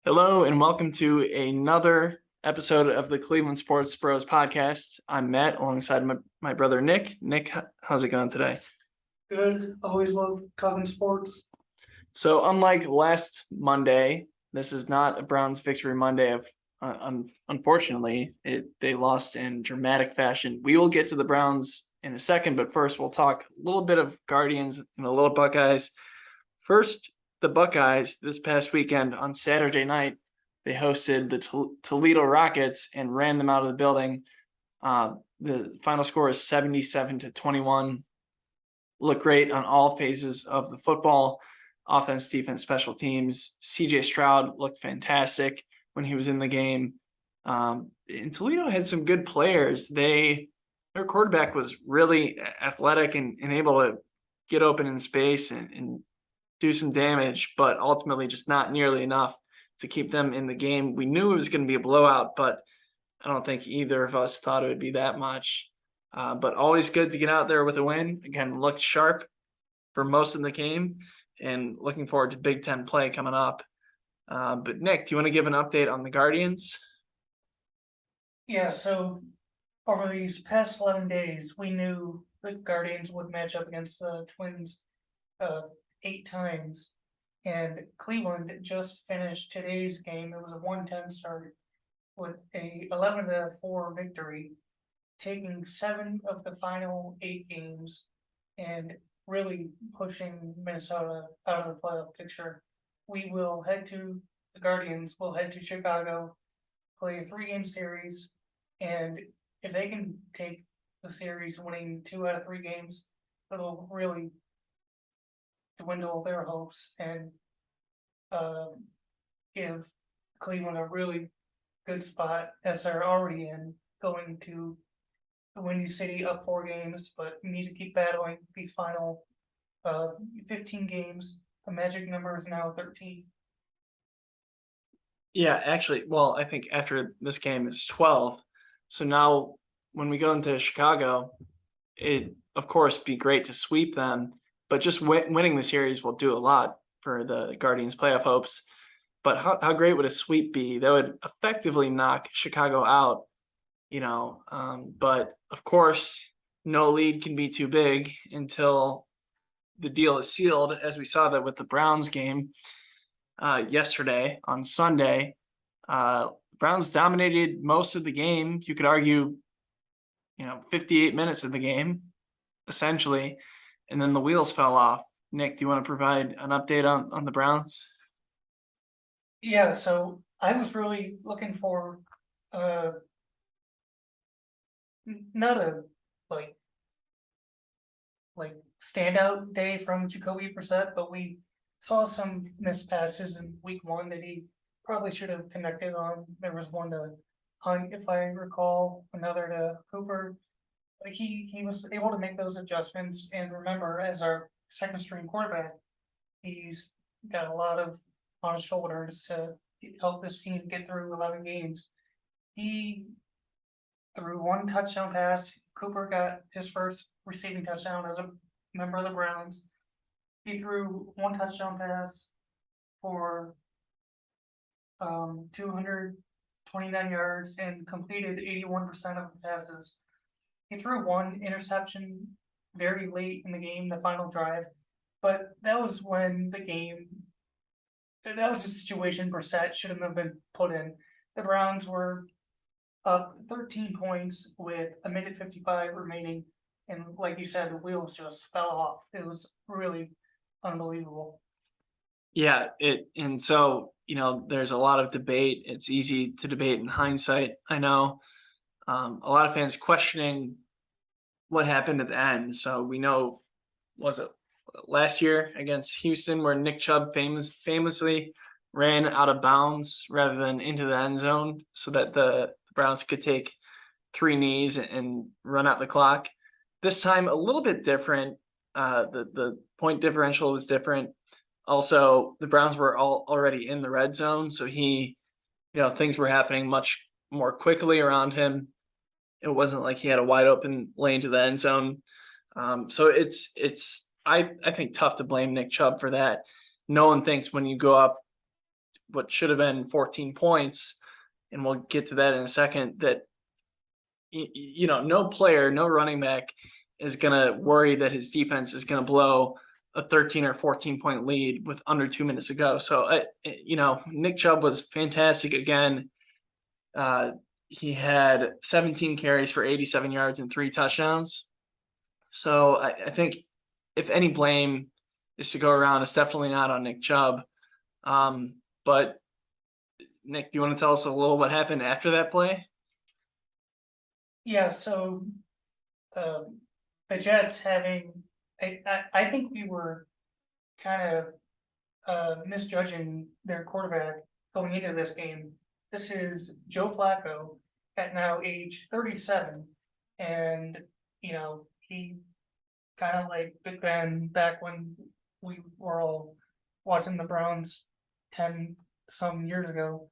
Hello and welcome to another episode of the Cleveland Sports Bros podcast. I'm Matt alongside my brother Nick. Nick, how's it going today? Good. Always love talking sports. So unlike last Monday, this is not a Browns victory Monday. Unfortunately, they lost in dramatic fashion. We will get to the Browns in a second, but first we'll talk a little bit of Guardians and a little Buckeyes. First, the Buckeyes this past weekend on Saturday night, they hosted the Toledo Rockets and ran them out of the building. The final score is 77-21. Looked great on all phases of the football, offense, defense, special teams. CJ Stroud looked fantastic when he was in the game. And Toledo had some good players. Their quarterback was really athletic and able to get open in space and do some damage, but ultimately just not nearly enough to keep them in the game. We knew it was going to be a blowout, but I don't think either of us thought it would be that much. But always good to get out there with a win. Again, looked sharp for most of the game and looking forward to Big Ten play coming up. But Nick, do you want to give an update on the Guardians? Yeah, so over these past 11 days, we knew the Guardians would match up against the Twins 8 times. And Cleveland just finished today's game. It was a 1-10 start with a 11-4 victory, taking 7 of the final 8 games and really pushing Minnesota out of the playoff picture. The Guardians will head to Chicago, play a 3-game series, and if they can take the series winning 2 out of 3 games, it'll really dwindle their hopes and give Cleveland a really good spot as they're already in, going to the Windy City up 4 games, but need to keep battling these final 15 games. The magic number is now 13. Yeah, actually, well, I think after this game it's 12. So now when we go into Chicago, it of course be great to sweep them, but just winning the series will do a lot for the Guardians' playoff hopes. But how great would a sweep be? That would effectively knock Chicago out, but of course, no lead can be too big until the deal is sealed, as we saw that with the Browns game yesterday on Sunday. Browns dominated most of the game. You could argue, 58 minutes of the game, essentially, and then the wheels fell off. Nick, do you want to provide an update on the Browns? Yeah, so I was really looking for not a like standout day from Jacoby Brissett, but we saw some missed passes in week 1 that he probably should have connected on. There was one to Hunt, if I recall, another to Cooper. He was able to make those adjustments, and remember, as our second string quarterback, he's got a lot of on his shoulders to help this team get through 11 games. He threw 1 touchdown pass. Cooper got his first receiving touchdown as a member of the Browns. He threw 1 touchdown pass for 229 yards and completed 81% of the passes. He threw 1 interception very late in the game, the final drive, but that was a situation Brissett shouldn't have been put in. The Browns were up 13 points with a minute 55 remaining, and like you said, the wheels just fell off. It was really unbelievable. Yeah, there's a lot of debate. It's easy to debate in hindsight. I know a lot of fans questioning what happened at the end. So we know, was it last year against Houston where Nick Chubb famously ran out of bounds rather than into the end zone so that the Browns could take 3 knees and run out the clock. This time a little bit different. The point differential was different. Also, the Browns were already in the red zone, so things were happening much more quickly around him. It wasn't like he had a wide open lane to the end zone. So it's I think tough to blame Nick Chubb for that. No one thinks when you go up what should have been 14 points, and we'll get to that in a second, that no player, no running back is going to worry that his defense is going to blow a 13 or 14 point lead with under 2 minutes to go. So, Nick Chubb was fantastic again. He had 17 carries for 87 yards and 3 touchdowns. So I think if any blame is to go around, it's definitely not on Nick Chubb. But Nick, do you want to tell us a little what happened after that play? Yeah, so the Jets I think we were kind of misjudging their quarterback going into this game. This is Joe Flacco at now age 37, and he kind of like Big Ben back when we were all watching the Browns 10 some years ago.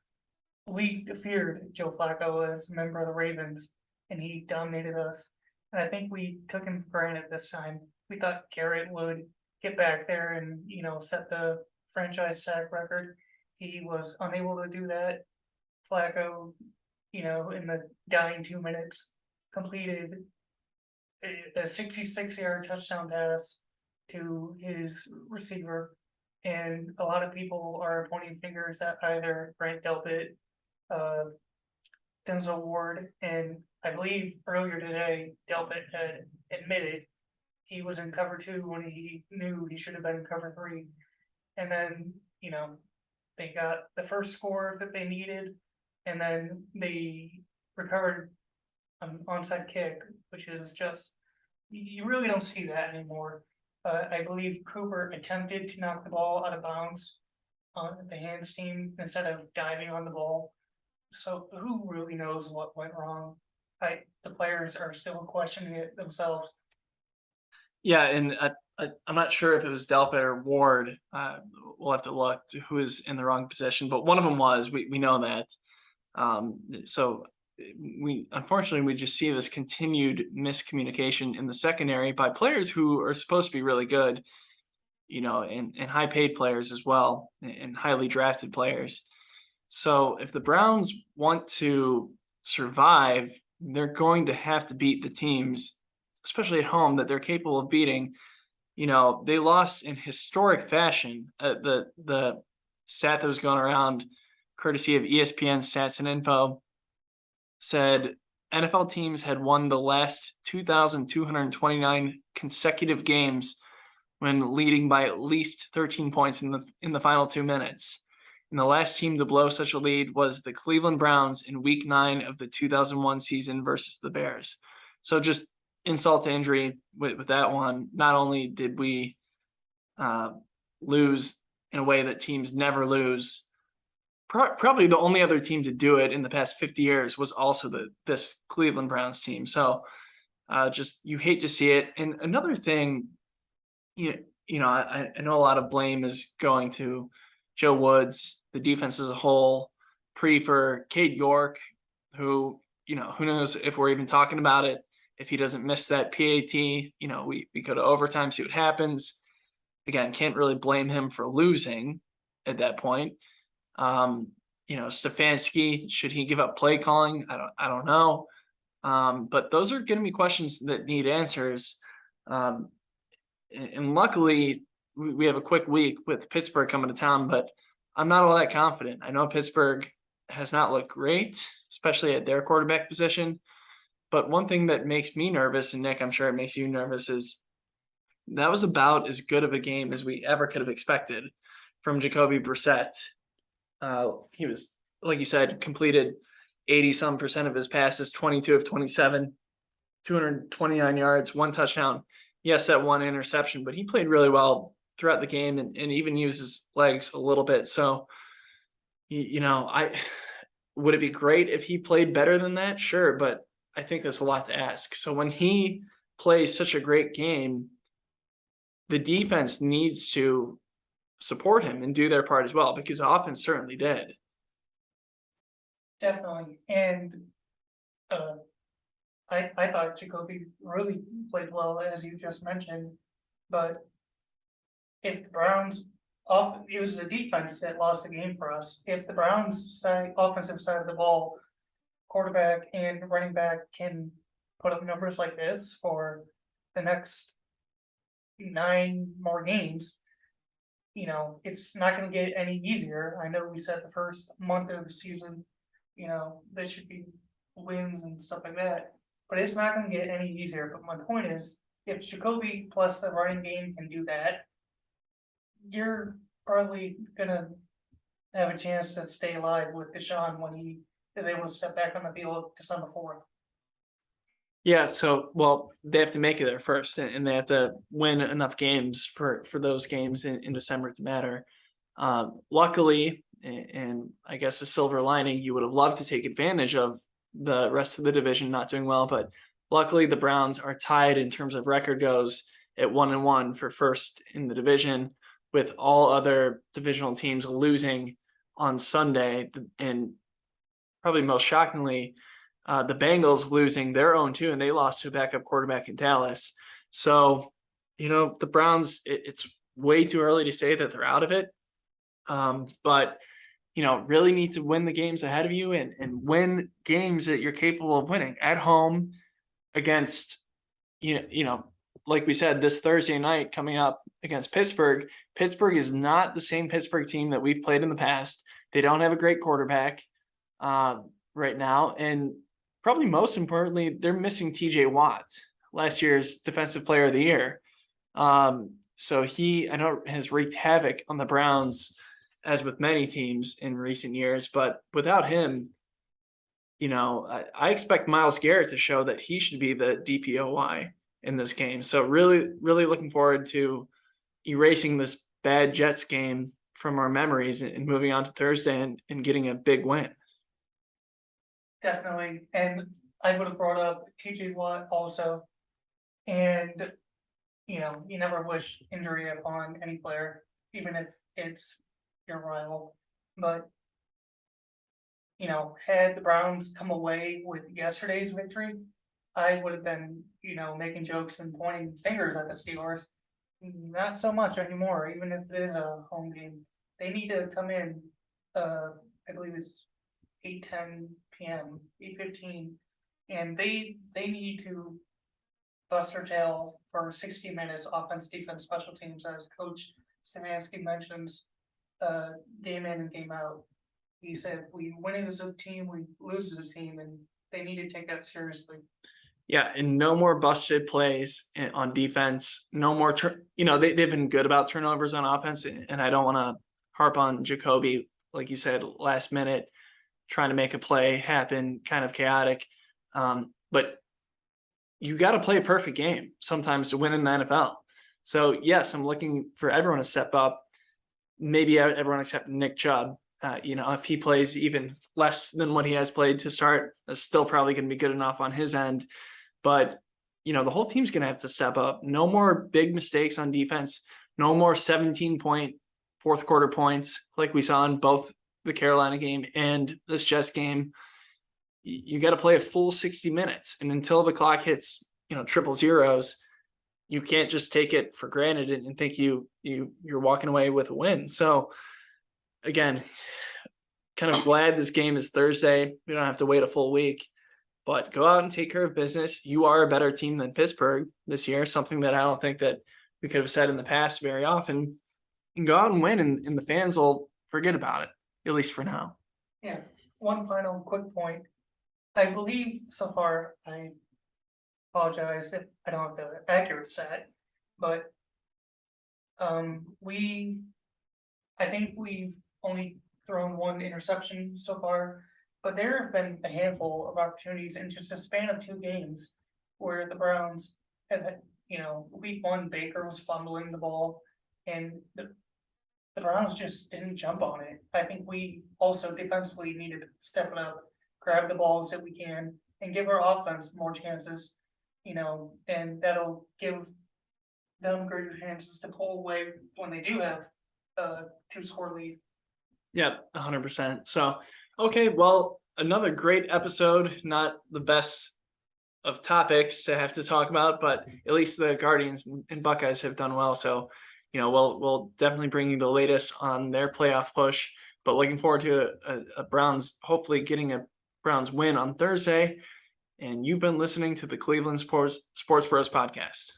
We feared Joe Flacco as a member of the Ravens, and he dominated us. And I think we took him for granted this time. We thought Garrett would get back there and, set the franchise sack record. He was unable to do that. Flacco, in the dying 2 minutes, completed a 66-yard touchdown pass to his receiver. And a lot of people are pointing fingers at either Grant Delpit, Denzel Ward, and I believe earlier today, Delpit had admitted he was in cover 2 when he knew he should have been in cover 3. And then, they got the first score that they needed, and then they recovered an onside kick, which is just, you really don't see that anymore. I believe Cooper attempted to knock the ball out of bounds on the hands team instead of diving on the ball. So who really knows what went wrong? The players are still questioning it themselves. Yeah, and I'm not sure if it was Delpit or Ward. We'll have to look to who is in the wrong position, but one of them was. We know that. So we just see this continued miscommunication in the secondary by players who are supposed to be really good, and high paid players as well, and highly drafted players. So if the Browns want to survive, they're going to have to beat the teams, especially at home, that they're capable of beating. They lost in historic fashion. The stat that was going around, courtesy of ESPN Stats and Info, said NFL teams had won the last 2,229 consecutive games when leading by at least 13 points in the final 2 minutes. And the last team to blow such a lead was the Cleveland Browns in Week 9 of the 2001 season versus the Bears. So just insult to injury with that one. Not only did we lose in a way that teams never lose, probably the only other team to do it in the past 50 years was also this Cleveland Browns team. So just you hate to see it. And another thing, I know a lot of blame is going to Joe Woods, the defense as a whole, for Cade York, who knows if we're even talking about it. If he doesn't miss that PAT, we go to overtime, see what happens. Again, can't really blame him for losing at that point. Stefanski, should he give up play calling? I don't know. But those are going to be questions that need answers. And luckily, we have a quick week with Pittsburgh coming to town, but I'm not all that confident. I know Pittsburgh has not looked great, especially at their quarterback position. But one thing that makes me nervous, and Nick, I'm sure it makes you nervous, is that was about as good of a game as we ever could have expected from Jacoby Brissett. He was, like you said, completed 80-some% of his passes, 22 of 27, 229 yards, 1 touchdown. Yes, that 1 interception, but he played really well throughout the game and even used his legs a little bit. So, would it be great if he played better than that? Sure, but I think that's a lot to ask. So when he plays such a great game, the defense needs to support him and do their part as well, because the offense certainly did. Definitely. And I thought Jacoby really played well, as you just mentioned. But if the Browns it was the defense that lost the game for us. If the Browns side, offensive side of the ball, quarterback and running back can put up numbers like this for the next 9 more games, it's not going to get any easier. I know we said the first month of the season, this should be wins and stuff like that, but it's not going to get any easier. But my point is, if Jacoby plus the running game can do that, you're probably gonna have a chance to stay alive with Deshaun when he is able to step back on the field December 4th. Yeah, so well, they have to make it there first, and they have to win enough games for those games in December to matter. Luckily, and I guess a silver lining, you would have loved to take advantage of the rest of the division not doing well, but luckily the Browns are tied in terms of record goes at 1-1 for first in the division, with all other divisional teams losing on Sunday, and probably most shockingly, the Bengals losing their own too, and they lost to a backup quarterback in Dallas. So, the Browns, it's way too early to say that they're out of it. But, really need to win the games ahead of you and win games that you're capable of winning at home against, like we said, this Thursday night coming up against Pittsburgh. Pittsburgh is not the same Pittsburgh team that we've played in the past. They don't have a great quarterback right now. And probably most importantly, they're missing TJ Watt, last year's Defensive Player of the Year. So I know has wreaked havoc on the Browns, as with many teams in recent years. But without him, I expect Myles Garrett to show that he should be the DPOY in this game. So really, really looking forward to erasing this bad Jets game from our memories and moving on to Thursday and getting a big win. Definitely. And I would have brought up TJ Watt also. And, you never wish injury upon any player, even if it's your rival. But, had the Browns come away with yesterday's victory, I would have been, making jokes and pointing fingers at the Steelers. Not so much anymore, even if it is a home game. They need to come in, I believe it's 8:10 p.m., 8:15, and they need to bust their tail for 60 minutes, offense, defense, special teams, as Coach Stefanski mentions, game in and game out. He said, we win as a team, we lose as a team, and they need to take that seriously. Yeah, and no more busted plays on defense. No more, they've been good about turnovers on offense, and I don't want to harp on Jacoby, like you said, last minute, trying to make a play happen, kind of chaotic. But you got to play a perfect game sometimes to win in the NFL. So yes, I'm looking for everyone to step up. Maybe everyone except Nick Chubb. If he plays even less than what he has played to start, that's still probably going to be good enough on his end. But, the whole team's going to have to step up. No more big mistakes on defense. No more 17-point fourth quarter points like we saw in both the Carolina game and this Jets game. You got to play a full 60 minutes. And until the clock hits, triple zeros, you can't just take it for granted and think you're walking away with a win. So, again, kind of glad this game is Thursday. We don't have to wait a full week, but go out and take care of business. You are a better team than Pittsburgh this year, something that I don't think that we could have said in the past very often. And go out and win, and the fans will forget about it, at least for now. Yeah. One final quick point. I believe so far, I apologize if I don't have the accurate stat, but I think we've only thrown one interception so far, but there have been a handful of opportunities in just a span of 2 games where the Browns have, week 1, Baker was fumbling the ball, and the Browns just didn't jump on it. I think we also defensively needed to step it up, grab the balls that we can, and give our offense more chances, and that'll give them greater chances to pull away when they do have a 2-score lead. Yeah, 100%. So, okay, well, another great episode. Not the best of topics to have to talk about, but at least the Guardians and Buckeyes have done well. So we'll definitely bring you the latest on their playoff push. But looking forward to a Browns, hopefully getting a Browns win on Thursday. And you've been listening to the Cleveland Sports Bros podcast.